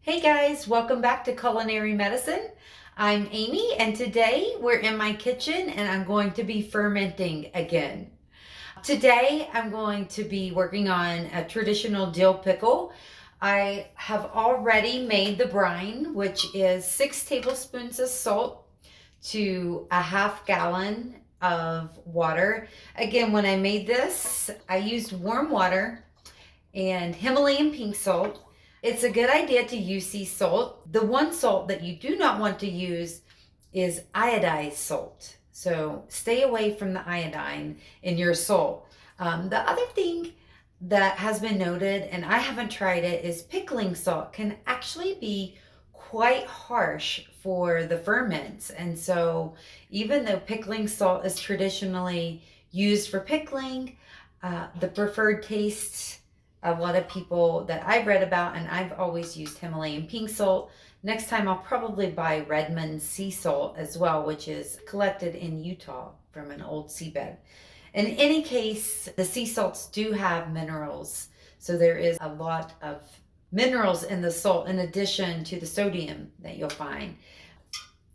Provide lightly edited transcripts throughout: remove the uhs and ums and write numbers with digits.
Hey guys, welcome back to Culinary Medicine. I'm Amy and today we're in my kitchen and I'm going to be fermenting again. Today I'm going to be working on a traditional dill pickle. I have already made the brine, which is 6 tablespoons of salt to a half gallon of water. Again, when I made this, I used warm water and Himalayan pink salt. It's a good idea to use sea salt. The one salt that you do not want to use is iodized salt. So stay away from the iodine in your salt. The other thing that has been noted, and I haven't tried it, is pickling salt can actually be quite harsh for the ferments. And so even though pickling salt is traditionally used for pickling, the preferred taste, a lot of people that I've read about, and I've always used Himalayan pink salt. Next time I'll probably buy Redmond sea salt as well, which is collected in Utah from an old seabed. In any case, the sea salts do have minerals. So there is a lot of minerals in the salt in addition to the sodium that you'll find.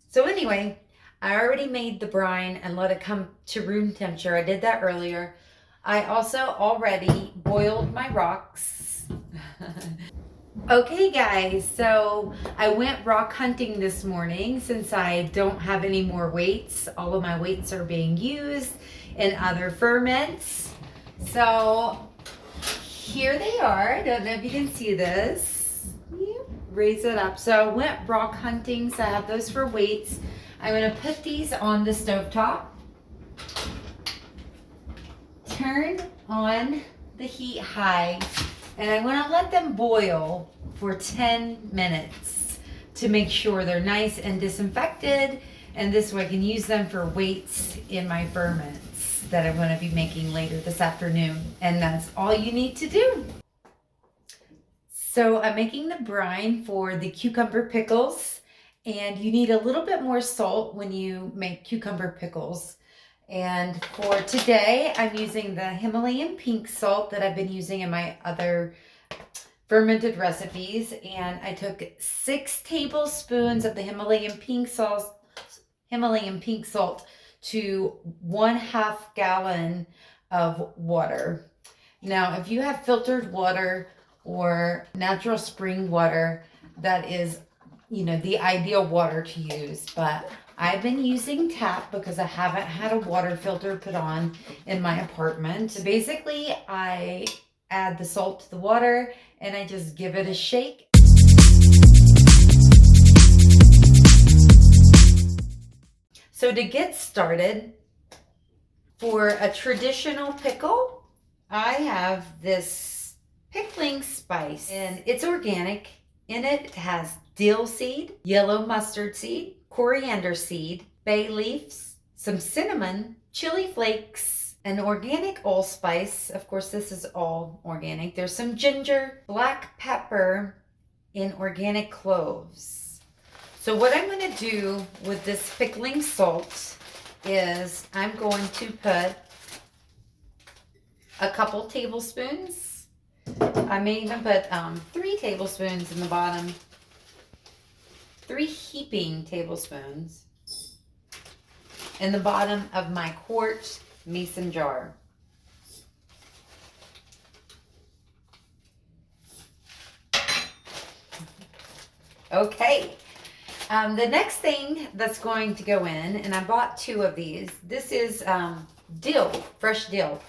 So anyway, I already made the brine and let it come to room temperature. I did that earlier. I also already boiled my rocks. Okay guys, so I went rock hunting this morning since I don't have any more weights. All of my weights are being used in other ferments. So here they are. I don't know if you can see this. Raise it up. So I went rock hunting, so I have those for weights. I'm going to put these on the stovetop. Turn on the heat high, and I'm going to let them boil for 10 minutes to make sure they're nice and disinfected, and this way I can use them for weights in my ferments that I'm going to be making later this afternoon. And that's all you need to do. So I'm making the brine for the cucumber pickles, and you need a little bit more salt when you make cucumber pickles. And for today, I'm using the Himalayan pink salt that I've been using in my other fermented recipes. And I took 6 tablespoons of the Himalayan pink salt to 1/2 gallon of water. Now, if you have filtered water or natural spring water, that is, the ideal water to use. But I've been using tap because I haven't had a water filter put on in my apartment. So basically, I add the salt to the water and I just give it a shake. So to get started, for a traditional pickle, I have this pickling spice and it's organic. In it, it has dill seed, yellow mustard seed, coriander seed, bay leaves, some cinnamon, chili flakes, an organic allspice. Of course, this is all organic. There's some ginger, black pepper, and organic cloves. So what I'm going to do with this pickling salt is I'm going to put a couple tablespoons. I may even put 3 tablespoons in the bottom. 3 heaping tablespoons in the bottom of my quart mason jar. Okay, the next thing that's going to go in, and I bought 2 of these. This is dill, fresh dill.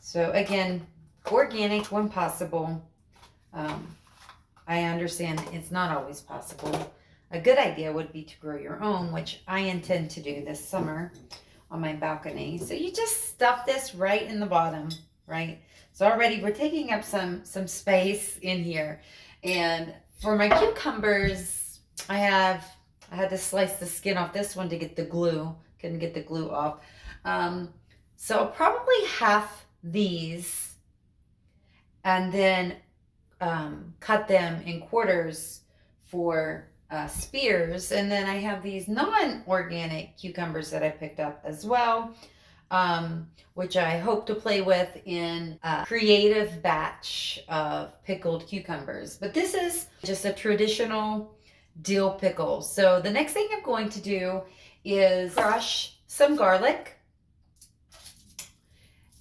So again, organic when possible. I understand it's not always possible. A good idea would be to grow your own, which I intend to do this summer on my balcony. So you just stuff this right in the bottom, right? So already we're taking up some space in here. And for my cucumbers, I had to slice the skin off this one to get the glue. Couldn't get the glue off. So probably half these, and then cut them in quarters for spears. And then I have these non-organic cucumbers that I picked up as well. which I hope to play with in a creative batch of pickled cucumbers. But this is just a traditional dill pickle. So the next thing I'm going to do is crush some garlic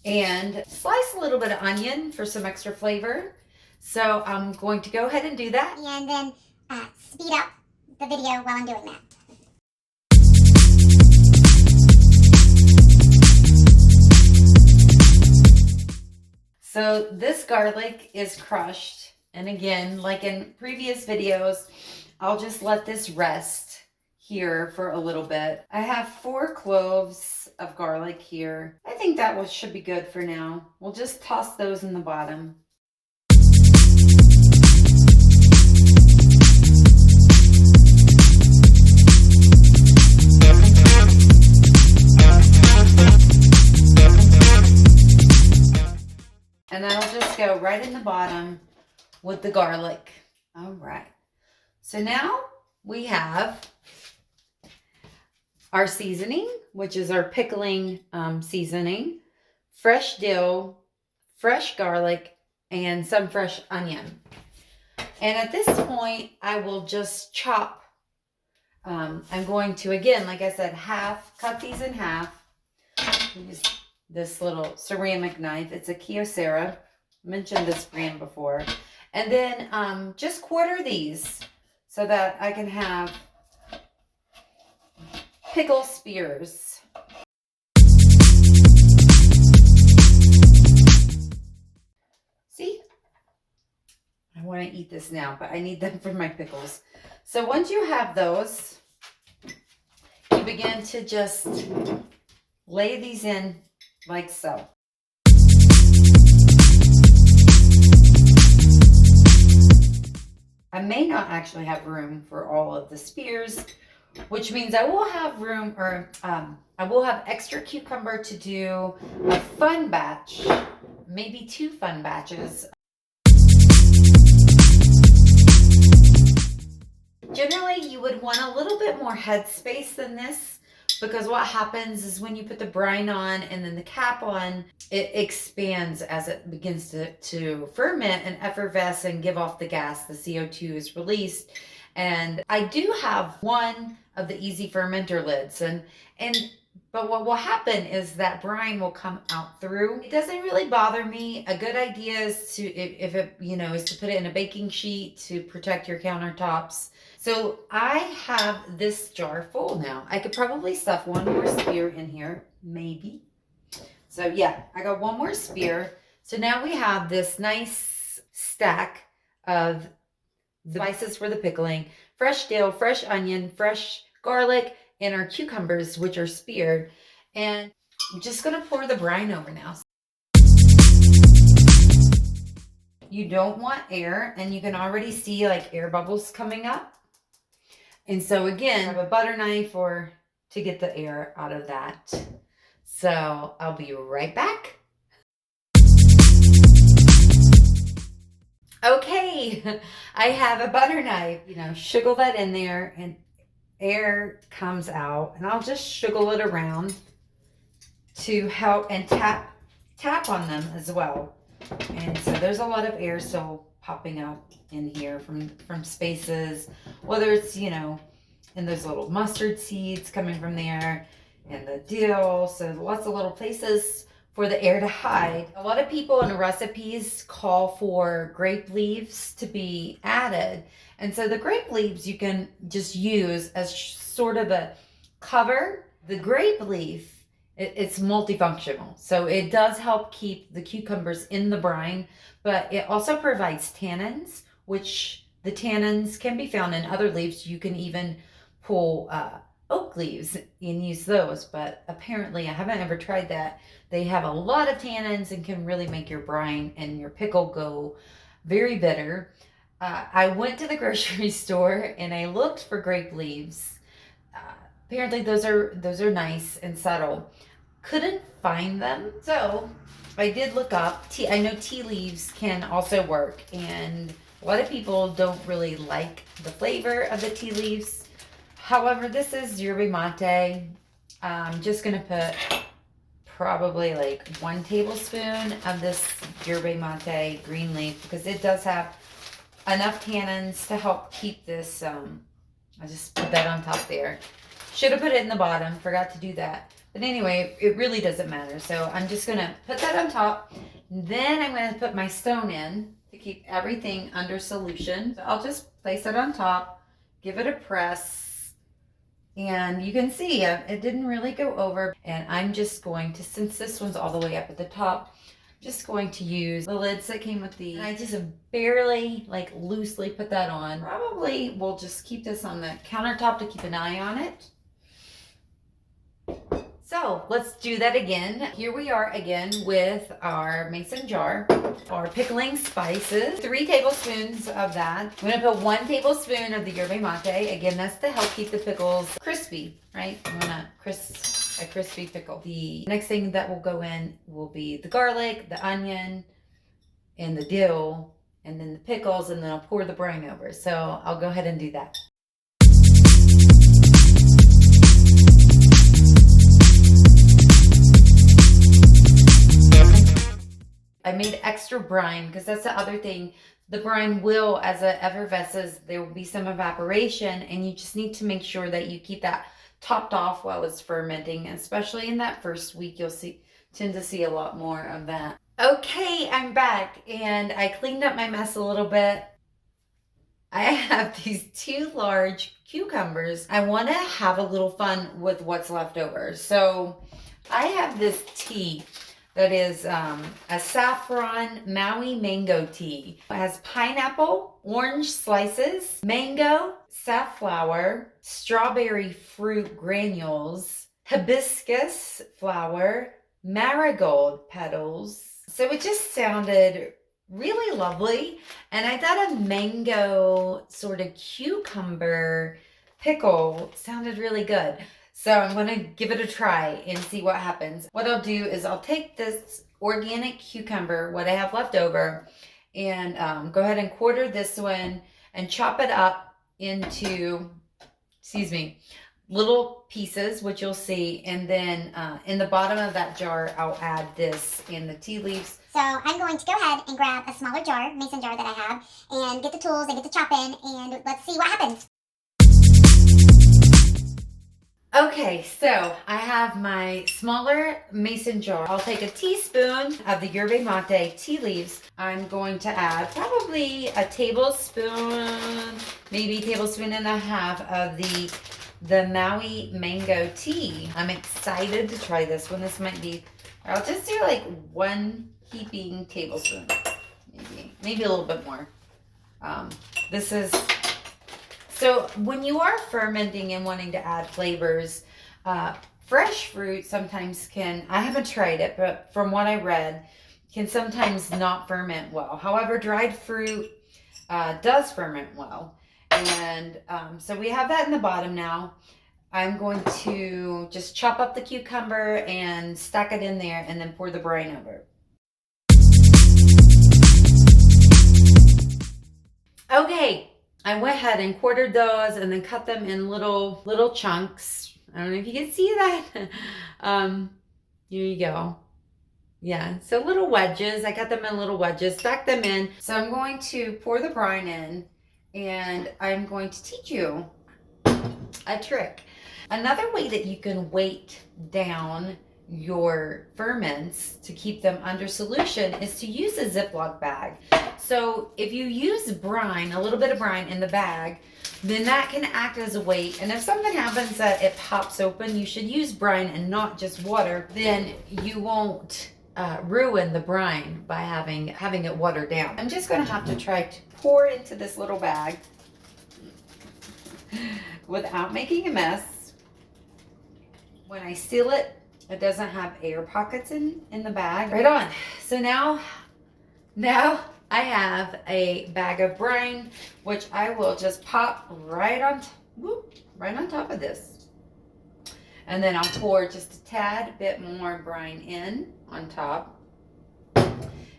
and slice a little bit of onion for some extra flavor. So I'm going to go ahead and do that. And then speed up the video while I'm doing that. So this garlic is crushed. And again, like in previous videos, I'll just let this rest here for a little bit. I have 4 cloves of garlic here. I think that should be good for now. We'll just toss those in the bottom. And that'll just go right in the bottom with the garlic. All right. So now we have our seasoning, which is our pickling seasoning, fresh dill, fresh garlic, and some fresh onion. And at this point, I will just chop. I'm going to, again, like I said, cut these in half. Use this little ceramic knife. It's a Kyocera. Mentioned this brand before. And then just quarter these so that I can have pickle spears. See? I want to eat this now, but I need them for my pickles. So once you have those, you begin to just lay these in like so. I may not actually have room for all of the spears, which means I will have room, or I will have extra cucumber to do a fun batch, maybe 2 fun batches. Generally, you would want a little bit more head space than this, because what happens is when you put the brine on and then the cap on, it expands as it begins to ferment and effervesce and give off the gas. The CO2 is released. And I do have one of the easy fermenter lids, but what will happen is that brine will come out through. It doesn't really bother me. A good idea is to, if it, is to put it in a baking sheet to protect your countertops. So I have this jar full now. I could probably stuff 1 more spear in here, maybe. So yeah, I got 1 more spear. So now we have this nice stack of the spices for the pickling, fresh dill, fresh onion, fresh garlic, and our cucumbers, which are speared. And I'm just gonna pour the brine over now. You don't want air, and you can already see like air bubbles coming up. And so again, I have a butter knife to get the air out of that. So I'll be right back. Okay, I have a butter knife. Sugar that in there and air comes out, and I'll just sugar it around to help, and tap on them as well. And so there's a lot of air still popping up in here from spaces, whether it's and those little mustard seeds coming from there and the dill. So lots of little places for the air to hide. A lot of people in recipes call for grape leaves to be added. And so the grape leaves you can just use as sort of a cover. The grape leaf, it's multifunctional. So it does help keep the cucumbers in the brine, but it also provides tannins, which the tannins can be found in other leaves. You can even pull oak leaves and use those, but apparently I haven't ever tried that. They have a lot of tannins and can really make your brine and your pickle go very bitter. I went to the grocery store and I looked for grape leaves. Apparently those are nice and subtle. Couldn't find them, so I did look up. I know tea leaves can also work, and a lot of people don't really like the flavor of the tea leaves. However, this is yerba mate. I'm just gonna put probably like 1 tablespoon of this yerba mate green leaf because it does have enough tannins to help keep this. I just put that on top there. Should have put it in the bottom, forgot to do that. But anyway, it really doesn't matter. So I'm just gonna put that on top. Then I'm gonna put my stone in to keep everything under solution. So I'll just place it on top, give it a press, and you can see it didn't really go over. And I'm just going to, since this one's all the way up at the top, just going to use the lids that came with these. I just barely, like, loosely put that on. Probably we'll just keep this on the countertop to keep an eye on it. So let's do that again. Here we are again with our mason jar, our pickling spices, 3 tablespoons of that. I'm gonna put 1 tablespoon of the yerba mate. Again, that's to help keep the pickles crispy, right? I want a crispy pickle. The next thing that will go in will be the garlic, the onion, and the dill, and then the pickles, and then I'll pour the brine over. So I'll go ahead and do that. I made extra brine because that's the other thing. The brine will, as it effervesces, there will be some evaporation, and you just need to make sure that you keep that topped off while it's fermenting. Especially in that first week, you'll tend to see a lot more of that. Okay, I'm back, and I cleaned up my mess a little bit. I have these 2 large cucumbers. I want to have a little fun with what's left over. So I have this tea that is a saffron Maui Mango tea. It has pineapple, orange slices, mango, safflower, strawberry fruit granules, hibiscus flower, marigold petals. So it just sounded really lovely. And I thought a mango sort of cucumber pickle sounded really good. So I'm going to give it a try and see what happens. What I'll do is I'll take this organic cucumber, what I have left over, and go ahead and quarter this one and chop it up into, little pieces, which you'll see. And then in the bottom of that jar, I'll add this and the tea leaves. So I'm going to go ahead and grab a smaller jar, mason jar that I have, and get the tools and get the chop in, and let's see what happens. Okay, so I have my smaller mason jar. I'll take a teaspoon of the yerba mate tea leaves. I'm going to add probably a tablespoon, maybe a tablespoon and a half of the Maui Mango tea. I'm excited to try this one. This might be, I'll just do like 1 heaping tablespoon, maybe a little bit more. This is, so when you are fermenting and wanting to add flavors, fresh fruit sometimes can, I haven't tried it, but from what I read, can sometimes not ferment well. However, dried fruit does ferment well. And so we have that in the bottom now. I'm going to just chop up the cucumber and stack it in there and then pour the brine over. Okay, I went ahead and quartered those and then cut them in little chunks. I don't know if you can see that. Here you go. Yeah, so little wedges. I cut them in little wedges, stack them in. So I'm going to pour the brine in, and I'm going to teach you a trick. Another way that you can weight down your ferments to keep them under solution is to use a Ziploc bag. So if you use brine, a little bit of brine in the bag, then that can act as a weight. And if something happens that it pops open, you should use brine and not just water. Then you won't ruin the brine by having it watered down. I'm just going to have to try to pour into this little bag without making a mess. When I seal it, it doesn't have air pockets in the bag. Right on. So now I have a bag of brine, which I will just pop right on top of this. And then I'll pour just a tad bit more brine in on top.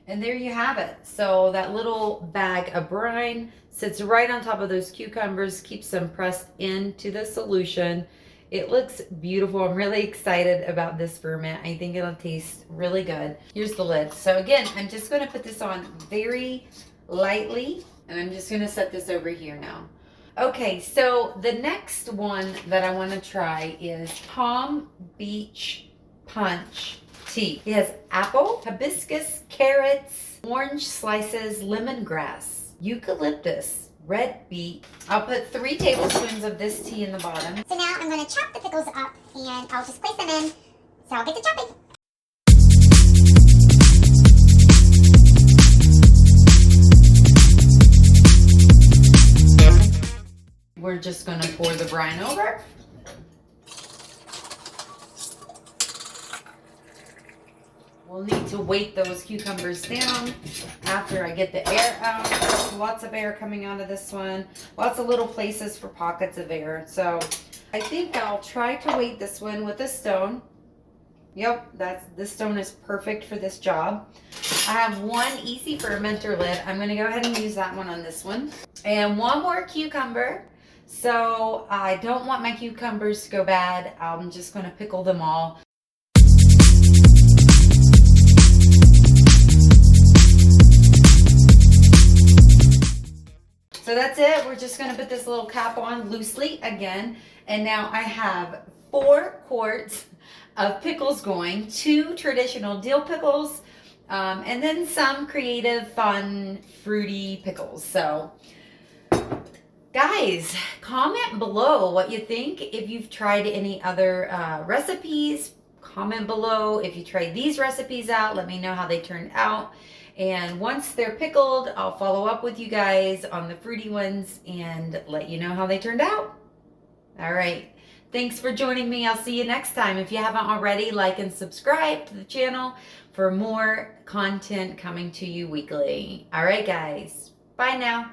And there you have it. So that little bag of brine sits right on top of those cucumbers, keeps them pressed into the solution. It looks beautiful. I'm really excited about this ferment. I think it'll taste really good. Here's the lid. So again, I'm just going to put this on very lightly, and I'm just going to set this over here now. Okay, so the next one that I want to try is Palm Beach Punch tea. It has apple, hibiscus, carrots, orange slices, lemongrass, eucalyptus, red beet. I'll put 3 tablespoons of this tea in the bottom. So now I'm going to chop the pickles up and I'll just place them in. So I'll get to chopping. We're just going to pour the brine over. We'll need to weight those cucumbers down after I get the air out. Lots of air coming out of this one. Lots of little places for pockets of air. So I think I'll try to weight this one with a stone. Yep, this stone is perfect for this job. I have one easy fermenter lid. I'm going to go ahead and use that one on this one. And one more cucumber. So I don't want my cucumbers to go bad. I'm just going to pickle them all. So that's it. We're just going to put this little cap on loosely again. And now I have 4 quarts of pickles going, 2 traditional dill pickles, and then some creative, fun, fruity pickles. So guys, comment below what you think. If you've tried any other recipes, comment below. If you tried these recipes out, let me know how they turned out. And once they're pickled, I'll follow up with you guys on the fruity ones and let you know how they turned out. All right. Thanks for joining me. I'll see you next time. If you haven't already, like and subscribe to the channel for more content coming to you weekly. All right, guys. Bye now.